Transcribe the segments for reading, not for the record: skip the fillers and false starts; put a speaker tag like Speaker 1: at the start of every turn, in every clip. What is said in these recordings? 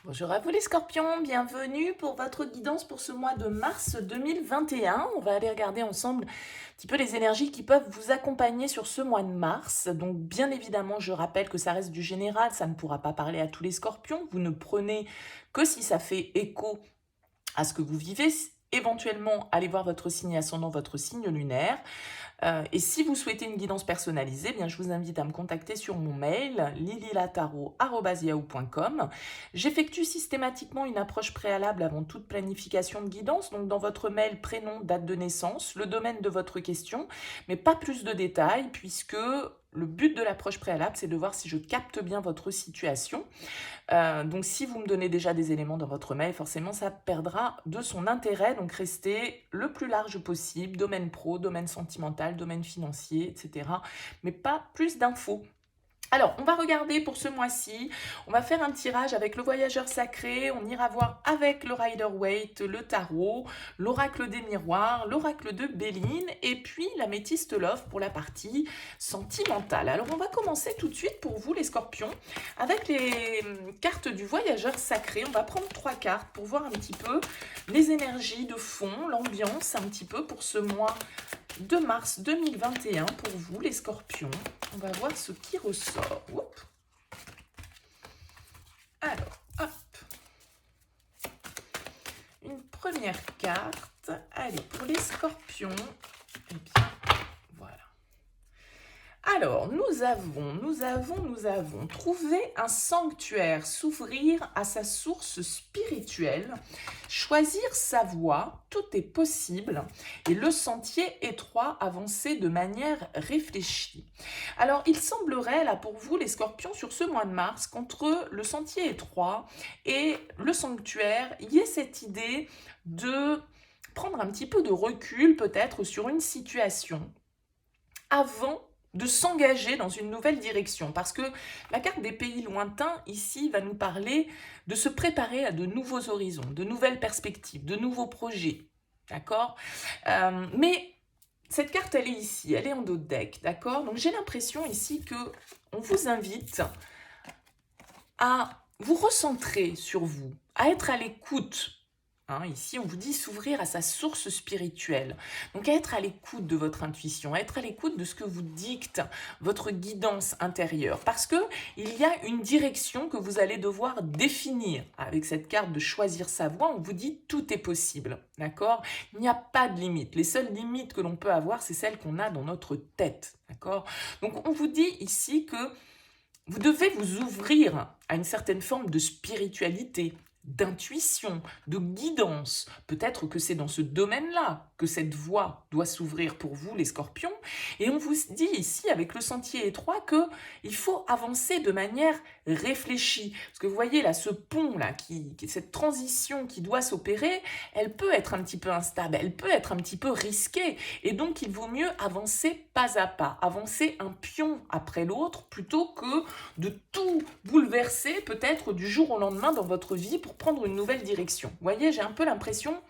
Speaker 1: Bonjour à vous les scorpions, bienvenue pour votre guidance pour ce mois de mars 2021. On va aller regarder ensemble un petit peu les énergies qui peuvent vous accompagner sur ce mois de mars. Donc bien évidemment, je rappelle que ça reste du général, ça ne pourra pas parler à tous les scorpions. Vous ne prenez que si ça fait écho à ce que vous vivez. Éventuellement, allez voir votre signe ascendant, votre signe lunaire. Et si vous souhaitez une guidance personnalisée, eh bien, je vous invite à me contacter sur mon mail lililataro@yahoo.com. J'effectue systématiquement une approche préalable avant toute planification de guidance. Donc dans votre mail, prénom, date de naissance, le domaine de votre question, mais pas plus de détails puisque le but de l'approche préalable, c'est de voir si je capte bien votre situation. Donc si vous me donnez déjà des éléments dans votre mail, forcément ça perdra de son intérêt. Donc restez le plus large possible, domaine pro, domaine sentimental, domaine financier, etc. Mais pas plus d'infos. Alors, on va regarder pour ce mois-ci, on va faire un tirage avec le voyageur sacré, on ira voir avec le Rider-Waite, le tarot, l'oracle des miroirs, l'oracle de Béline et puis la métiste Love pour la partie sentimentale. Alors, on va commencer tout de suite pour vous les scorpions avec les cartes du voyageur sacré. On va prendre 3 cartes pour voir un petit peu les énergies de fond, l'ambiance un petit peu pour ce mois de mars 2021 pour vous les scorpions. On va voir ce qui ressort. Oups. Alors, hop. Une première carte. Allez, pour les scorpions. Eh bien, voilà. Alors, nous avons trouvé un sanctuaire, s'ouvrir à sa source spirituelle, choisir sa voie, tout est possible, et le sentier étroit, avancer de manière réfléchie. Alors, il semblerait, là pour vous, les scorpions, sur ce mois de mars, qu'entre le sentier étroit et le sanctuaire, il y ait cette idée de prendre un petit peu de recul, peut-être, sur une situation avant de s'engager dans une nouvelle direction. Parce que la carte des pays lointains, ici, va nous parler de se préparer à de nouveaux horizons, de nouvelles perspectives, de nouveaux projets. D'accord. Mais cette carte, elle est ici, elle est en dos de deck. D'accord. Donc j'ai l'impression ici que on vous invite à vous recentrer sur vous, à être à l'écoute. Ici, on vous dit s'ouvrir à sa source spirituelle. Donc, à être à l'écoute de votre intuition, à être à l'écoute de ce que vous dicte votre guidance intérieure. Parce que il y a une direction que vous allez devoir définir. Avec cette carte de choisir sa voie, on vous dit tout est possible. D'accord? Il n'y a pas de limite. Les seules limites que l'on peut avoir, c'est celles qu'on a dans notre tête. D'accord? Donc, on vous dit ici que vous devez vous ouvrir à une certaine forme de spiritualité, d'intuition, de guidance. Peut-être que c'est dans ce domaine-là que cette voie doit s'ouvrir pour vous, les scorpions. Et on vous dit ici, avec le sentier étroit, qu'il faut avancer de manière réfléchie. Parce que vous voyez là, ce pont-là, cette transition qui doit s'opérer, elle peut être un petit peu instable, elle peut être un petit peu risquée. Et donc, il vaut mieux avancer pas à pas, avancer un pion après l'autre, plutôt que de tout bouleverser peut-être du jour au lendemain dans votre vie pour prendre une nouvelle direction. Vous voyez, j'ai un peu l'impression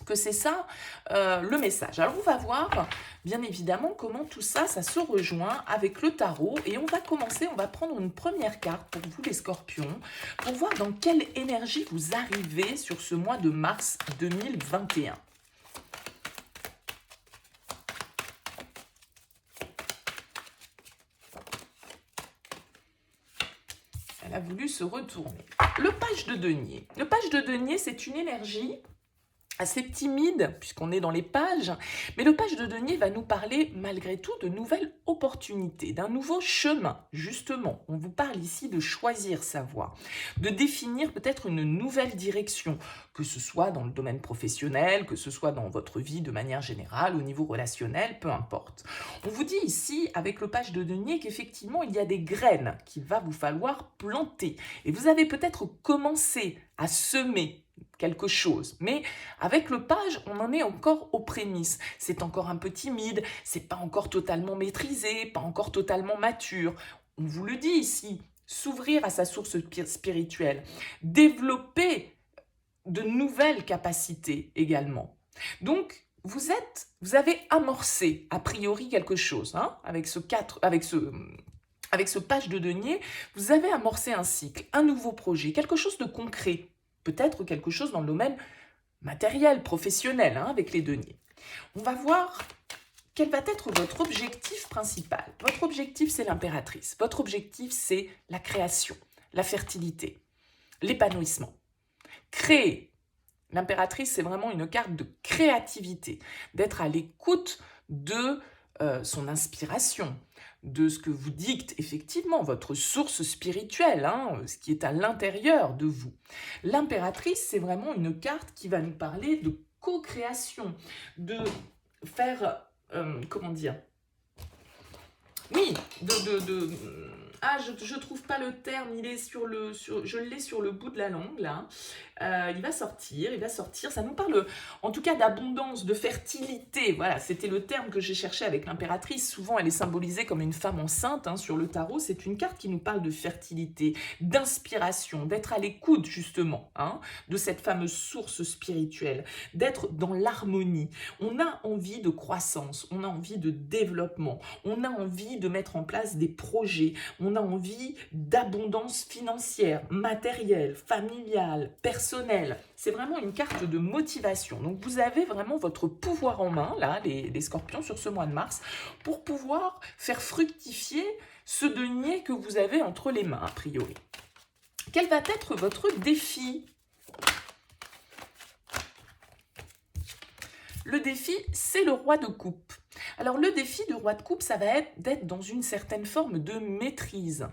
Speaker 1: que c'est ça le message. Alors on va voir bien évidemment comment tout ça, ça se rejoint avec le tarot et on va commencer, on va prendre une première carte pour vous les scorpions pour voir dans quelle énergie vous arrivez sur ce mois de mars 2021. Elle a voulu se retourner. Le page de denier. Le page de denier, c'est une énergie assez timide, puisqu'on est dans les pages, mais le page de denier va nous parler malgré tout de nouvelles opportunités, d'un nouveau chemin, justement. On vous parle ici de choisir sa voie, de définir peut-être une nouvelle direction, que ce soit dans le domaine professionnel, que ce soit dans votre vie de manière générale, au niveau relationnel, peu importe. On vous dit ici, avec le page de denier, qu'effectivement, il y a des graines qu'il va vous falloir planter. Et vous avez peut-être commencé à semer quelque chose. Mais avec le page, on en est encore aux prémices. C'est encore un peu timide, c'est pas encore totalement maîtrisé, pas encore totalement mature. On vous le dit ici, s'ouvrir à sa source spirituelle, développer de nouvelles capacités également. Donc, vous avez amorcé a priori quelque chose avec ce avec ce page de denier, vous avez amorcé un cycle, un nouveau projet, quelque chose de concret, peut-être quelque chose dans le domaine matériel, professionnel, hein, avec les deniers. On va voir quel va être votre objectif principal. Votre objectif, c'est l'impératrice. Votre objectif, c'est la création, la fertilité, l'épanouissement. Créer. L'impératrice, c'est vraiment une carte de créativité, d'être à l'écoute de son inspiration, de ce que vous dicte effectivement votre source spirituelle, hein, ce qui est à l'intérieur de vous. L'impératrice, c'est vraiment une carte qui va nous parler de co-création, de faire, comment dire, oui, je trouve pas le terme, il est je l'ai sur le bout de la langue, là. Il va sortir, ça nous parle en tout cas d'abondance, de fertilité, voilà, c'était le terme que j'ai cherché avec l'impératrice. Souvent elle est symbolisée comme une femme enceinte, hein, sur le tarot. C'est une carte qui nous parle de fertilité, d'inspiration, d'être à l'écoute justement, hein, de cette fameuse source spirituelle, d'être dans l'harmonie. On a envie de croissance, on a envie de développement, on a envie de mettre en place des projets, on a envie d'abondance financière, matérielle, familiale, personnelle. C'est vraiment une carte de motivation. Donc vous avez vraiment votre pouvoir en main, là, les scorpions, sur ce mois de mars, pour pouvoir faire fructifier ce denier que vous avez entre les mains, a priori. Quel va être votre défi ? Le défi, c'est le roi de coupe. Alors le défi du roi de coupe, ça va être d'être dans une certaine forme de maîtrise.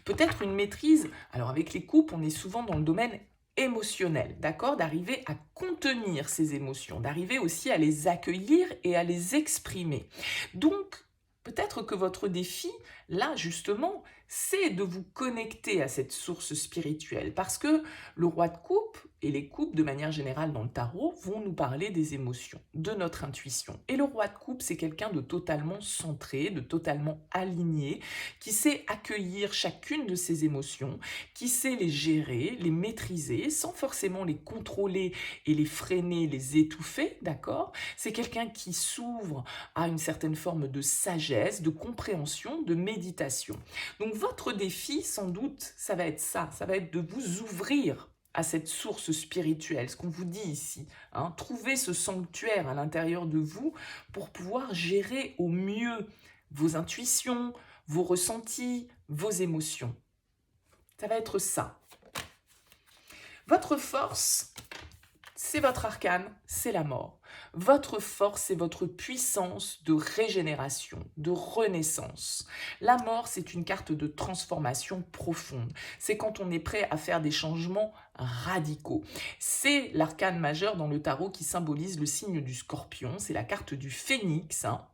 Speaker 1: Peut-être une maîtrise, alors avec les coupes, on est souvent dans le domaine émotionnel, d'accord ? D'arriver à contenir ces émotions, d'arriver aussi à les accueillir et à les exprimer. Donc, peut-être que votre défi, là justement, c'est de vous connecter à cette source spirituelle. Parce que le roi de coupe et les coupes, de manière générale dans le tarot, vont nous parler des émotions, de notre intuition. Et le roi de coupe, c'est quelqu'un de totalement centré, de totalement aligné, qui sait accueillir chacune de ses émotions, qui sait les gérer, les maîtriser, sans forcément les contrôler et les freiner, les étouffer, d'accord ? C'est quelqu'un qui s'ouvre à une certaine forme de sagesse, de compréhension, de méditation. Donc votre défi, sans doute, ça va être ça va être de vous ouvrir à cette source spirituelle, ce qu'on vous dit ici, hein, trouver ce sanctuaire à l'intérieur de vous pour pouvoir gérer au mieux vos intuitions, vos ressentis, vos émotions. Ça va être ça. Votre force, c'est votre arcane, c'est la mort. Votre force, c'est votre puissance de régénération, de renaissance. La mort, c'est une carte de transformation profonde. C'est quand on est prêt à faire des changements radicaux. C'est l'arcane majeur dans le tarot qui symbolise le signe du scorpion. C'est la carte du phénix, hein.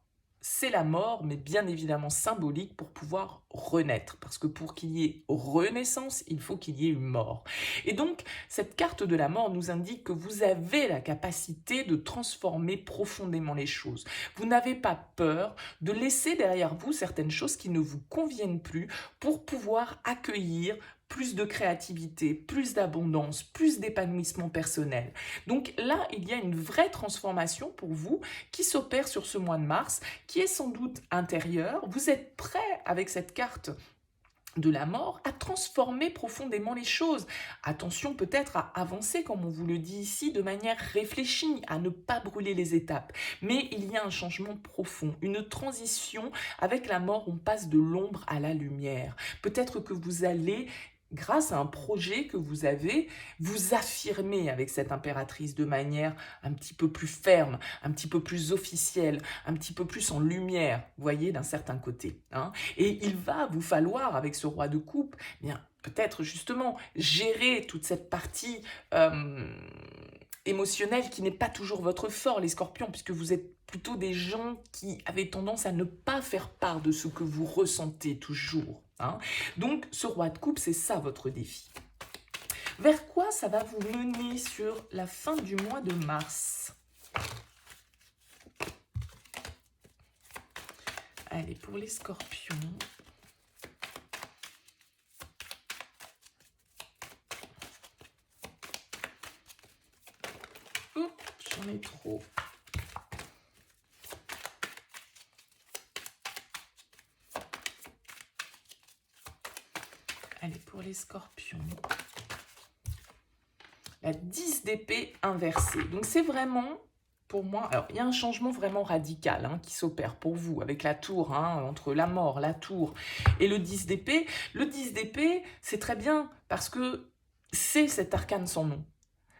Speaker 1: C'est la mort, mais bien évidemment symbolique pour pouvoir renaître. Parce que pour qu'il y ait renaissance, il faut qu'il y ait une mort. Et donc, cette carte de la mort nous indique que vous avez la capacité de transformer profondément les choses. Vous n'avez pas peur de laisser derrière vous certaines choses qui ne vous conviennent plus pour pouvoir accueillir plus de créativité, plus d'abondance, plus d'épanouissement personnel. Donc là, il y a une vraie transformation pour vous qui s'opère sur ce mois de mars, qui est sans doute intérieure. Vous êtes prêt avec cette carte de la mort à transformer profondément les choses. Attention peut-être à avancer, comme on vous le dit ici, de manière réfléchie, à ne pas brûler les étapes. Mais il y a un changement profond, une transition. Avec la mort, on passe de l'ombre à la lumière. Peut-être que vous allez, grâce à un projet que vous avez, vous affirmer avec cette impératrice de manière un petit peu plus ferme, un petit peu plus officielle, un petit peu plus en lumière, vous voyez, d'un certain côté, hein. Et il va vous falloir, avec ce roi de coupe, eh bien, peut-être justement gérer toute cette partie émotionnelle qui n'est pas toujours votre fort, les scorpions, puisque vous êtes plutôt des gens qui avaient tendance à ne pas faire part de ce que vous ressentez toujours, hein. Donc, ce roi de coupe, c'est ça votre défi. Vers quoi ça va vous mener sur la fin du mois de mars? Allez, pour les scorpions. Oups, j'en ai trop. Allez, pour les scorpions. La 10 d'épée inversée. Donc, c'est vraiment, pour moi, alors, il y a un changement vraiment radical qui s'opère pour vous avec la tour, entre la mort, la tour et le 10 d'épée. Le 10 d'épée, c'est très bien parce que c'est cet arcane sans nom.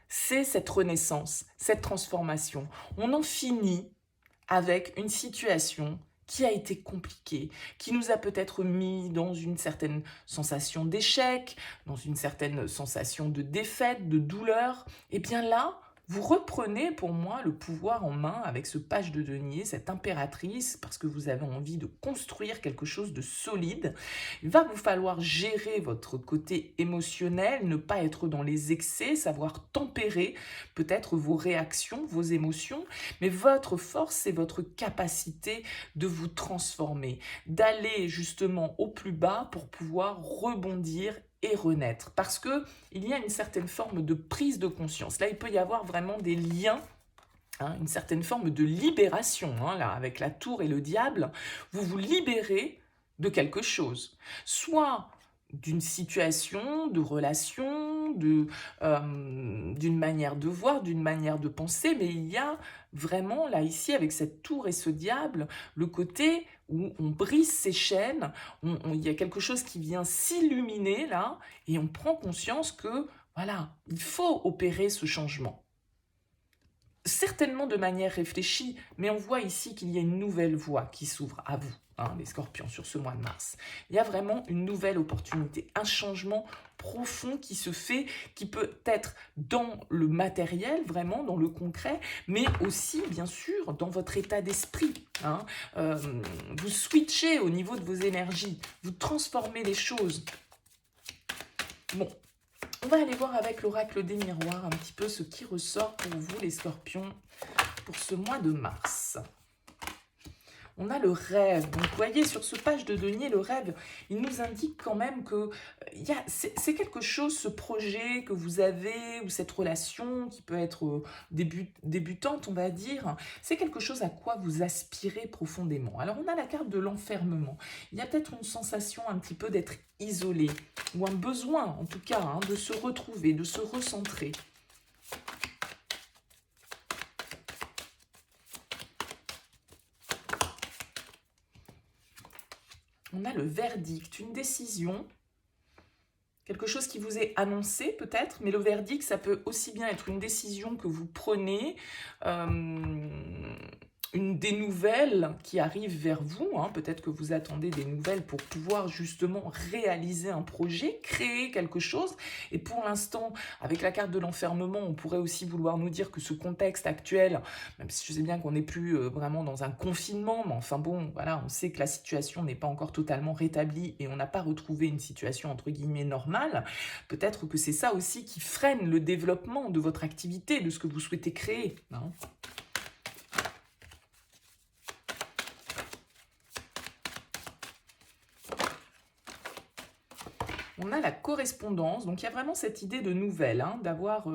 Speaker 1: C'est cette renaissance, cette transformation. On en finit avec une situation qui a été compliquée, qui nous a peut-être mis dans une certaine sensation d'échec, dans une certaine sensation de défaite, de douleur. Et bien là, vous reprenez pour moi le pouvoir en main avec ce page de denier, cette impératrice, parce que vous avez envie de construire quelque chose de solide. Il va vous falloir gérer votre côté émotionnel, ne pas être dans les excès, savoir tempérer peut-être vos réactions, vos émotions, mais votre force, c'est votre capacité de vous transformer, d'aller justement au plus bas pour pouvoir rebondir et renaître, parce que il y a une certaine forme de prise de conscience. Là, il peut y avoir vraiment des liens, une certaine forme de libération, là, avec la tour et le diable. Vous vous libérez de quelque chose, soit d'une situation, de relation, d'une manière de voir, d'une manière de penser, mais il y a vraiment, là, ici, avec cette tour et ce diable, le côté où on brise ses chaînes, il y a quelque chose qui vient s'illuminer, là, et on prend conscience que, voilà, il faut opérer ce changement. Certainement de manière réfléchie, mais on voit ici qu'il y a une nouvelle voie qui s'ouvre à vous, les scorpions, sur ce mois de mars. Il y a vraiment une nouvelle opportunité, un changement profond qui se fait, qui peut être dans le matériel, vraiment dans le concret, mais aussi, bien sûr, dans votre état d'esprit. Vous switchez au niveau de vos énergies, vous transformez les choses. Bon. On va aller voir avec l'oracle des miroirs un petit peu ce qui ressort pour vous, les scorpions, pour ce mois de mars. On a le rêve. Donc, vous voyez, sur ce page de denier, le rêve, il nous indique quand même que c'est quelque chose, ce projet que vous avez, ou cette relation qui peut être débutante, on va dire, c'est quelque chose à quoi vous aspirez profondément. Alors, on a la carte de l'enfermement. Il y a peut-être une sensation un petit peu d'être isolé, ou un besoin, en tout cas, de se retrouver, de se recentrer. On a le verdict, une décision, quelque chose qui vous est annoncé peut-être, mais le verdict, ça peut aussi bien être une décision que vous prenez, des nouvelles qui arrivent vers vous, peut-être que vous attendez des nouvelles pour pouvoir justement réaliser un projet, créer quelque chose, et pour l'instant, avec la carte de l'enfermement, on pourrait aussi vouloir nous dire que ce contexte actuel, même si je sais bien qu'on n'est plus vraiment dans un confinement, mais enfin bon, voilà, on sait que la situation n'est pas encore totalement rétablie et on n'a pas retrouvé une situation entre guillemets normale, peut-être que c'est ça aussi qui freine le développement de votre activité, de ce que vous souhaitez créer, On a la correspondance, donc il y a vraiment cette idée de nouvelle, d'avoir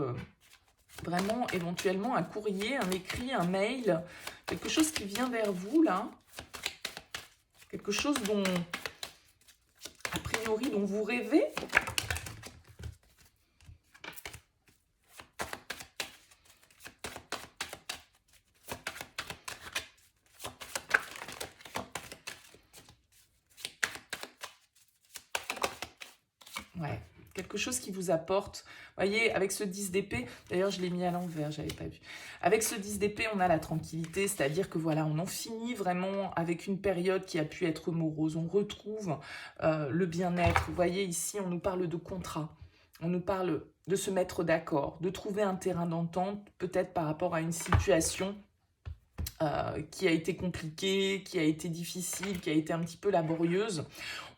Speaker 1: vraiment éventuellement un courrier, un écrit, un mail, quelque chose qui vient vers vous là, quelque chose dont, a priori, dont vous rêvez. Ouais, quelque chose qui vous apporte. Vous voyez, avec ce 10 d'épée, d'ailleurs je l'ai mis à l'envers, j'avais pas vu. Avec ce 10 d'épée, on a la tranquillité, c'est-à-dire que voilà, on en finit vraiment avec une période qui a pu être morose. On retrouve le bien-être. Vous voyez, ici, on nous parle de contrat. On nous parle de se mettre d'accord, de trouver un terrain d'entente, peut-être par rapport à une situation qui a été compliquée, qui a été difficile, qui a été un petit peu laborieuse.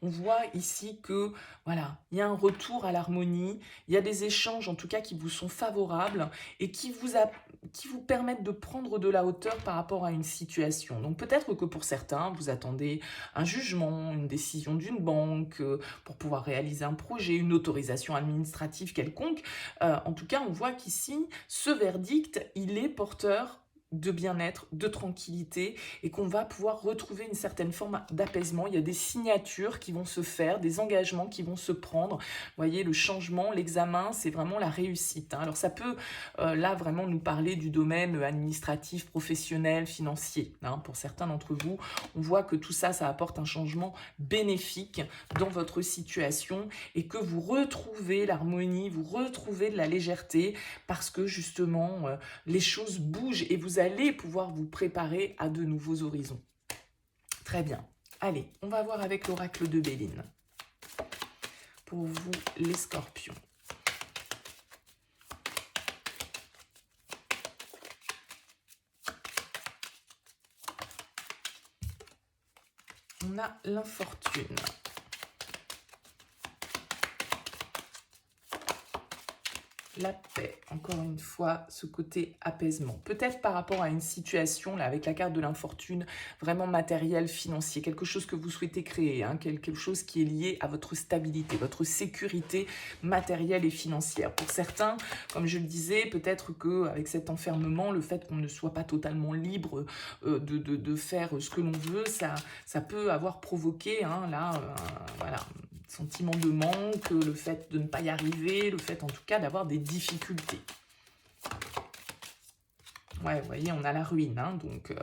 Speaker 1: On voit ici que, voilà, il y a un retour à l'harmonie, il y a des échanges en tout cas qui vous sont favorables et qui vous permettent de prendre de la hauteur par rapport à une situation. Donc peut-être que pour certains, vous attendez un jugement, une décision d'une banque pour pouvoir réaliser un projet, une autorisation administrative quelconque. En tout cas, on voit qu'ici, ce verdict, il est porteur de bien-être, de tranquillité et qu'on va pouvoir retrouver une certaine forme d'apaisement. Il y a des signatures qui vont se faire, des engagements qui vont se prendre. Vous voyez, le changement, l'examen, c'est vraiment la réussite. Alors ça peut là vraiment nous parler du domaine administratif, professionnel, financier. Pour certains d'entre vous, on voit que tout ça, ça apporte un changement bénéfique dans votre situation et que vous retrouvez l'harmonie, vous retrouvez de la légèreté parce que justement, les choses bougent et vous allez pouvoir vous préparer à de nouveaux horizons. Très bien. Allez, on va voir avec l'oracle de Béline. Pour vous, les scorpions. On a l'infortune. La paix, encore une fois, ce côté apaisement. Peut-être par rapport à une situation, là, avec la carte de l'infortune, vraiment matériel, financier, quelque chose que vous souhaitez créer, quelque chose qui est lié à votre stabilité, votre sécurité matérielle et financière. Pour certains, comme je le disais, peut-être qu'avec cet enfermement, le fait qu'on ne soit pas totalement libre de faire ce que l'on veut, ça peut avoir provoqué, voilà, sentiment de manque, le fait de ne pas y arriver, le fait en tout cas d'avoir des difficultés. Ouais, vous voyez, on a la ruine, donc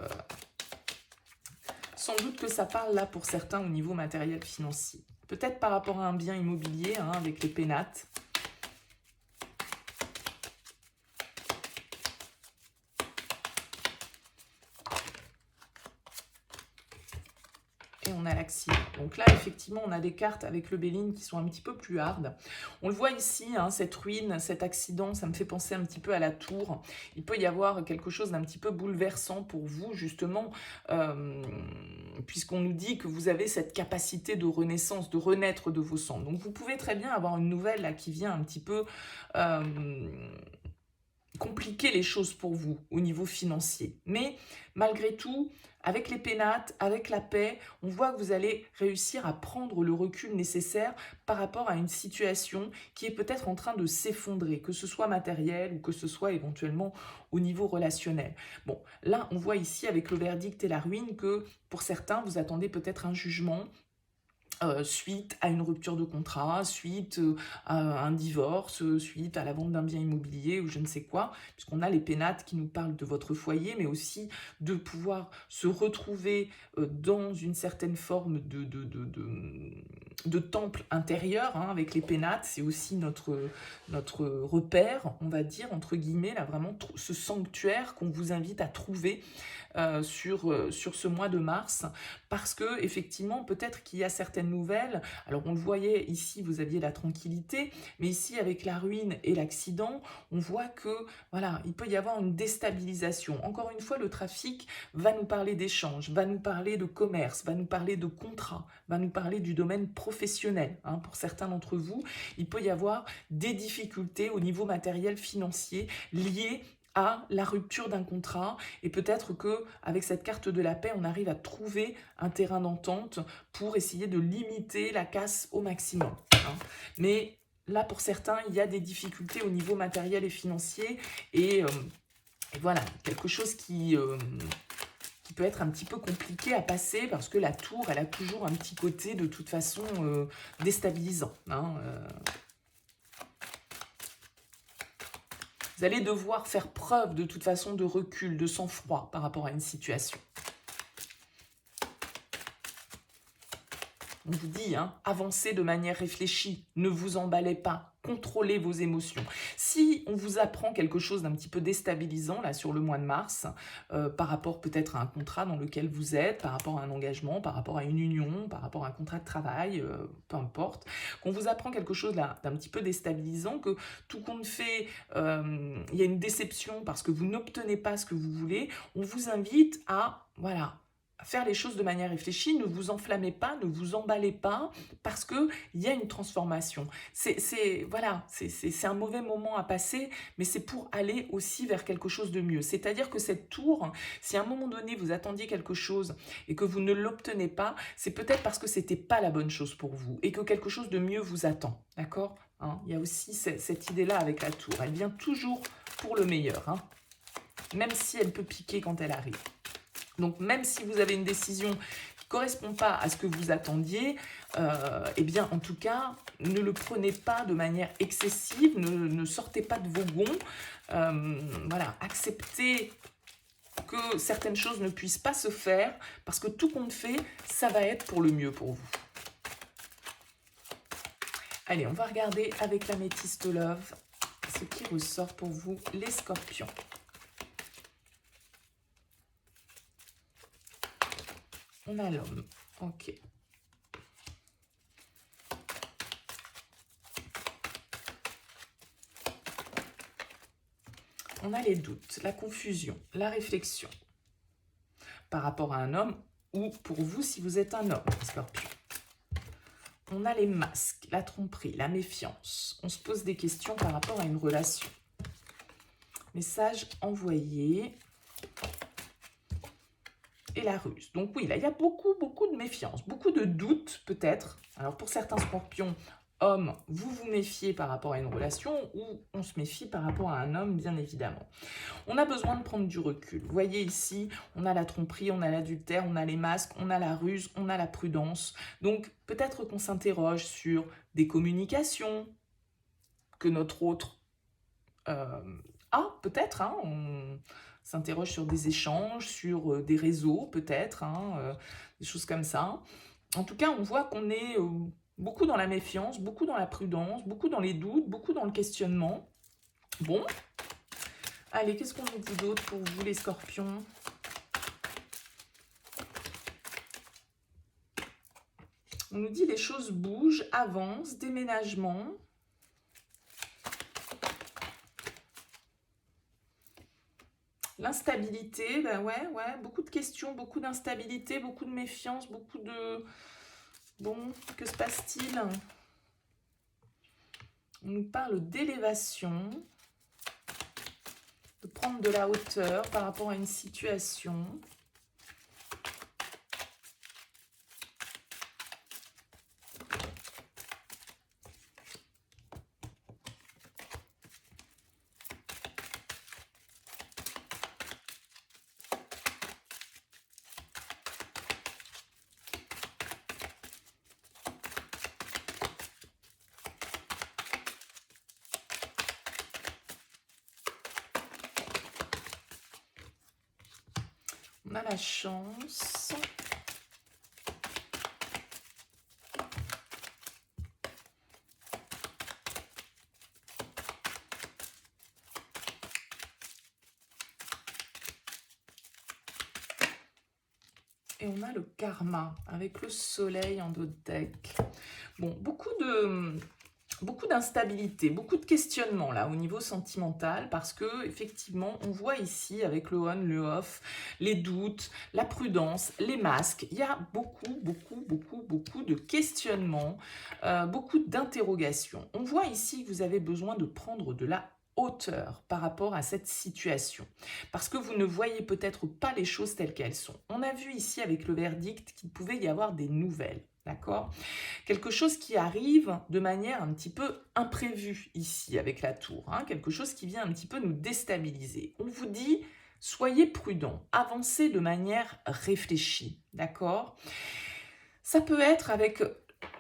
Speaker 1: sans doute que ça parle là pour certains au niveau matériel financier. Peut-être par rapport à un bien immobilier, avec les pénates. Et on a l'accident. Donc là, effectivement, on a des cartes avec le Béline qui sont un petit peu plus hardes. On le voit ici, cette ruine, cet accident, ça me fait penser un petit peu à la tour. Il peut y avoir quelque chose d'un petit peu bouleversant pour vous, justement, puisqu'on nous dit que vous avez cette capacité de renaissance, de renaître de vos cendres. Donc vous pouvez très bien avoir une nouvelle là qui vient un petit peu compliquer les choses pour vous au niveau financier. Mais malgré tout, avec les pénates, avec la paix, on voit que vous allez réussir à prendre le recul nécessaire par rapport à une situation qui est peut-être en train de s'effondrer, que ce soit matériel ou que ce soit éventuellement au niveau relationnel. Bon, là, on voit ici avec le verdict et la ruine que pour certains, vous attendez peut-être un jugement, suite à une rupture de contrat, suite à un divorce, suite à la vente d'un bien immobilier ou je ne sais quoi, puisqu'on a les pénates qui nous parlent de votre foyer, mais aussi de pouvoir se retrouver dans une certaine forme de temple intérieur, avec les pénates, c'est aussi notre repère, on va dire, entre guillemets, là vraiment ce sanctuaire qu'on vous invite à trouver sur ce mois de mars, parce que effectivement peut-être qu'il y a certaines nouvelles. Alors on le voyait ici, vous aviez la tranquillité, mais ici avec la ruine et l'accident, on voit que voilà, il peut y avoir une déstabilisation. Encore une fois, le trafic va nous parler d'échanges, va nous parler de commerce, va nous parler de contrats, va nous parler du domaine professionnel. Pour certains d'entre vous, il peut y avoir des difficultés au niveau matériel financier liées à la rupture d'un contrat, et peut-être que avec cette carte de la paix, on arrive à trouver un terrain d'entente pour essayer de limiter la casse au maximum. Mais là, pour certains, il y a des difficultés au niveau matériel et financier, et voilà, quelque chose qui peut être un petit peu compliqué à passer, parce que la tour, elle a toujours un petit côté, de toute façon, déstabilisant. Vous allez devoir faire preuve de toute façon de recul, de sang-froid par rapport à une situation. On vous dit, avancez de manière réfléchie, ne vous emballez pas, contrôlez vos émotions. Si on vous apprend quelque chose d'un petit peu déstabilisant là sur le mois de mars, par rapport peut-être à un contrat dans lequel vous êtes, par rapport à un engagement, par rapport à une union, par rapport à un contrat de travail, peu importe, qu'on vous apprend quelque chose là d'un petit peu déstabilisant, que tout compte fait, il y a une déception parce que vous n'obtenez pas ce que vous voulez, on vous invite à, voilà, faire les choses de manière réfléchie, ne vous enflammez pas, ne vous emballez pas, parce qu'il y a une transformation. Voilà, c'est un mauvais moment à passer, mais c'est pour aller aussi vers quelque chose de mieux. C'est-à-dire que cette tour, si à un moment donné vous attendiez quelque chose et que vous ne l'obtenez pas, c'est peut-être parce que c'était pas la bonne chose pour vous et que quelque chose de mieux vous attend, d'accord ? Il y a aussi cette idée-là avec la tour, elle vient toujours pour le meilleur, même si elle peut piquer quand elle arrive. Donc, même si vous avez une décision qui ne correspond pas à ce que vous attendiez, eh bien, en tout cas, ne le prenez pas de manière excessive, ne sortez pas de vos gonds. Voilà, acceptez que certaines choses ne puissent pas se faire, parce que tout compte fait, ça va être pour le mieux pour vous. Allez, on va regarder avec l'améthyste love ce qui ressort pour vous, les scorpions. On a l'homme, ok. On a les doutes, la confusion, la réflexion par rapport à un homme ou pour vous si vous êtes un homme, scorpion. On a les masques, la tromperie, la méfiance. On se pose des questions par rapport à une relation. Message envoyé. Et la ruse. Donc oui, là, il y a beaucoup de méfiance, beaucoup de doutes peut-être. Alors pour certains scorpions, hommes, vous vous méfiez par rapport à une relation ou on se méfie par rapport à un homme, bien évidemment. On a besoin de prendre du recul. Vous voyez ici, on a la tromperie, on a l'adultère, on a les masques, on a la ruse, on a la prudence. Donc peut-être qu'on s'interroge sur des communications que notre autre a, peut-être, hein, on s'interroge sur des échanges, sur des réseaux peut-être, hein, des choses comme ça. En tout cas, on voit qu'on est beaucoup dans la méfiance, beaucoup dans la prudence, beaucoup dans les doutes, beaucoup dans le questionnement. Bon, allez, qu'est-ce qu'on nous dit d'autre pour vous les scorpions? On nous dit les choses bougent, avancent, déménagement. L'instabilité, ben ouais, beaucoup de questions, beaucoup d'instabilité, beaucoup de méfiance, beaucoup de... Bon, que se passe-t-il? On nous parle d'élévation, de prendre de la hauteur par rapport à une situation. On a la chance. Et on a le karma avec le soleil en dos de deck. Bon, beaucoup d'instabilité, beaucoup de questionnements là au niveau sentimental parce que effectivement on voit ici avec le on, le off, les doutes, la prudence, les masques, il y a beaucoup de questionnements, beaucoup d'interrogations. On voit ici que vous avez besoin de prendre de la hauteur par rapport à cette situation parce que vous ne voyez peut-être pas les choses telles qu'elles sont. On a vu ici avec le verdict qu'il pouvait y avoir des nouvelles. D'accord? Quelque chose qui arrive de manière un petit peu imprévue ici avec la tour. Hein? Quelque chose qui vient un petit peu nous déstabiliser. On vous dit, soyez prudents, avancez de manière réfléchie. D'accord? Ça peut être avec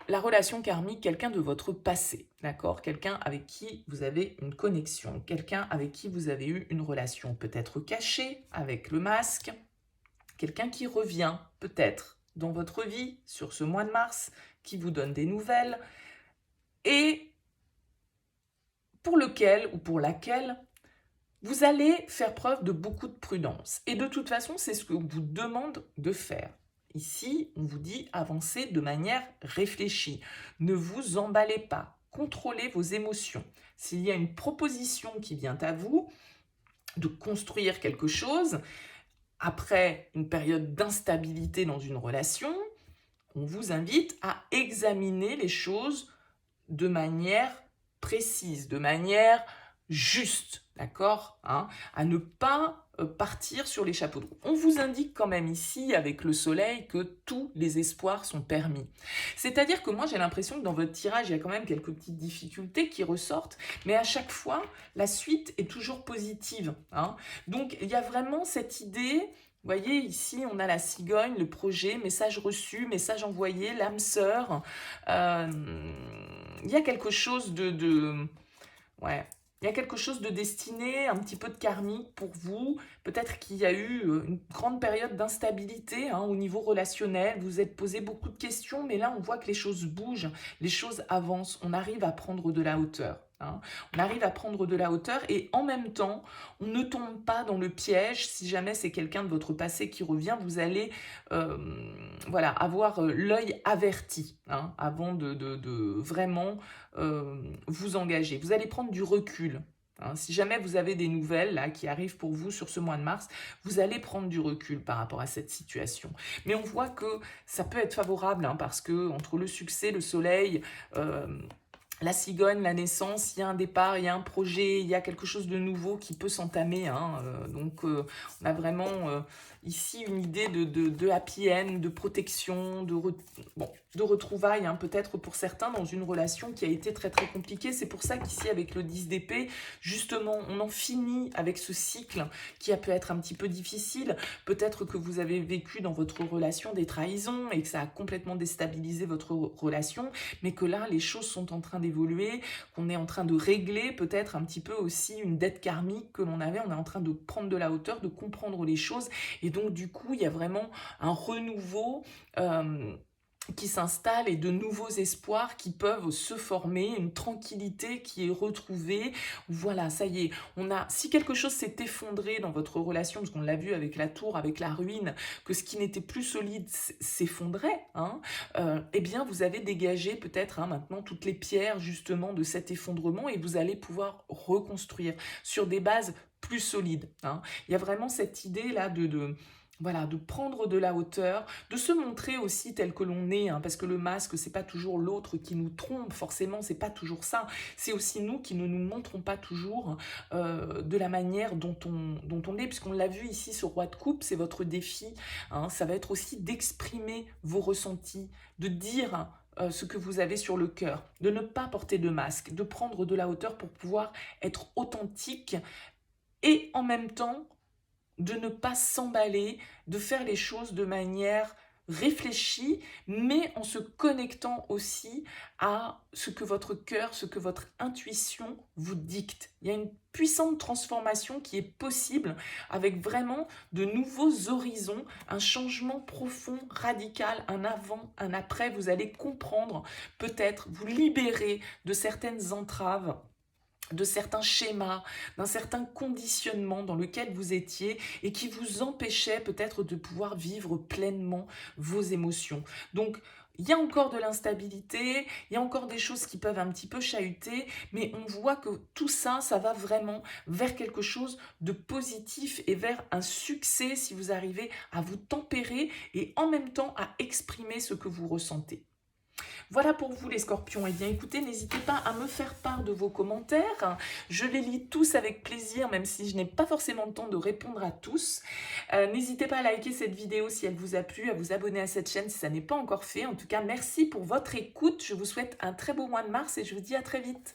Speaker 1: la relation karmique, quelqu'un de votre passé. D'accord? Quelqu'un avec qui vous avez une connexion. Quelqu'un avec qui vous avez eu une relation peut-être cachée avec le masque. Quelqu'un qui revient peut-être dans votre vie sur ce mois de mars, qui vous donne des nouvelles, et pour lequel ou pour laquelle vous allez faire preuve de beaucoup de prudence. Et de toute façon, c'est ce qu'on vous demande de faire. Ici, on vous dit avancez de manière réfléchie. Ne vous emballez pas. Contrôlez vos émotions. S'il y a une proposition qui vient à vous de construire quelque chose, après une période d'instabilité dans une relation, on vous invite à examiner les choses de manière précise, de manière juste, d'accord, hein, à ne pas partir sur les chapeaux de roue. On vous indique quand même ici, avec le soleil, que tous les espoirs sont permis. C'est-à-dire que moi, j'ai l'impression que dans votre tirage, il y a quand même quelques petites difficultés qui ressortent, mais à chaque fois, la suite est toujours positive, hein. Donc, il y a vraiment cette idée... Vous voyez, ici, on a la cigogne, le projet, message reçu, message envoyé, l'âme sœur. Il y a quelque chose ouais, il y a quelque chose de destiné, un petit peu de karmique pour vous. Peut-être qu'il y a eu une grande période d'instabilité au niveau relationnel. Vous êtes posé beaucoup de questions, mais là, on voit que les choses bougent, les choses avancent. On arrive à prendre de la hauteur. On arrive à prendre de la hauteur et en même temps, on ne tombe pas dans le piège. Si jamais c'est quelqu'un de votre passé qui revient, vous allez voilà, avoir l'œil averti avant de vraiment vous engager. Vous allez prendre du recul. Si jamais vous avez des nouvelles là, qui arrivent pour vous sur ce mois de mars, vous allez prendre du recul par rapport à cette situation. Mais on voit que ça peut être favorable parce que entre le succès, le soleil... la cigogne, la naissance, il y a un départ, il y a un projet, il y a quelque chose de nouveau qui peut s'entamer. Donc, on a vraiment ici une idée de happy end, de protection, de retrouvailles, peut-être pour certains, dans une relation qui a été très très compliquée. C'est pour ça qu'ici, avec le 10 d'épée, justement, on en finit avec ce cycle qui a pu être un petit peu difficile. Peut-être que vous avez vécu dans votre relation des trahisons et que ça a complètement déstabilisé votre relation, mais que là, les choses sont en train d'évoluer, qu'on est en train de régler peut-être un petit peu aussi une dette karmique que l'on avait. On est en train de prendre de la hauteur, de comprendre les choses. Et donc, du coup, il y a vraiment un renouveau qui s'installe et de nouveaux espoirs qui peuvent se former, une tranquillité qui est retrouvée. Voilà, ça y est, si quelque chose s'est effondré dans votre relation, parce qu'on l'a vu avec la tour, avec la ruine, que ce qui n'était plus solide s'effondrait, eh bien vous avez dégagé peut-être maintenant toutes les pierres justement de cet effondrement et vous allez pouvoir reconstruire sur des bases plus solides. Il y a vraiment cette idée là voilà, de prendre de la hauteur, de se montrer aussi tel que l'on est, parce que le masque, c'est pas toujours l'autre qui nous trompe, forcément, c'est pas toujours ça. C'est aussi nous qui ne nous montrons pas toujours de la manière dont on est, puisqu'on l'a vu ici sur Roi de Coupe, c'est votre défi. Ça va être aussi d'exprimer vos ressentis, de dire ce que vous avez sur le cœur, de ne pas porter de masque, de prendre de la hauteur pour pouvoir être authentique et en même temps, de ne pas s'emballer, de faire les choses de manière réfléchie, mais en se connectant aussi à ce que votre cœur, ce que votre intuition vous dicte. Il y a une puissante transformation qui est possible avec vraiment de nouveaux horizons, un changement profond, radical, un avant, un après. Vous allez comprendre, peut-être vous libérer de certaines entraves, de certains schémas, d'un certain conditionnement dans lequel vous étiez et qui vous empêchait peut-être de pouvoir vivre pleinement vos émotions. Donc, il y a encore de l'instabilité, il y a encore des choses qui peuvent un petit peu chahuter, mais on voit que tout ça, ça va vraiment vers quelque chose de positif et vers un succès si vous arrivez à vous tempérer et en même temps à exprimer ce que vous ressentez. Voilà pour vous les scorpions. Eh bien écoutez, n'hésitez pas à me faire part de vos commentaires. Je les lis tous avec plaisir, même si je n'ai pas forcément le temps de répondre à tous. N'hésitez pas à liker cette vidéo si elle vous a plu, à vous abonner à cette chaîne si ça n'est pas encore fait. En tout cas, merci pour votre écoute. Je vous souhaite un très beau mois de mars et je vous dis à très vite.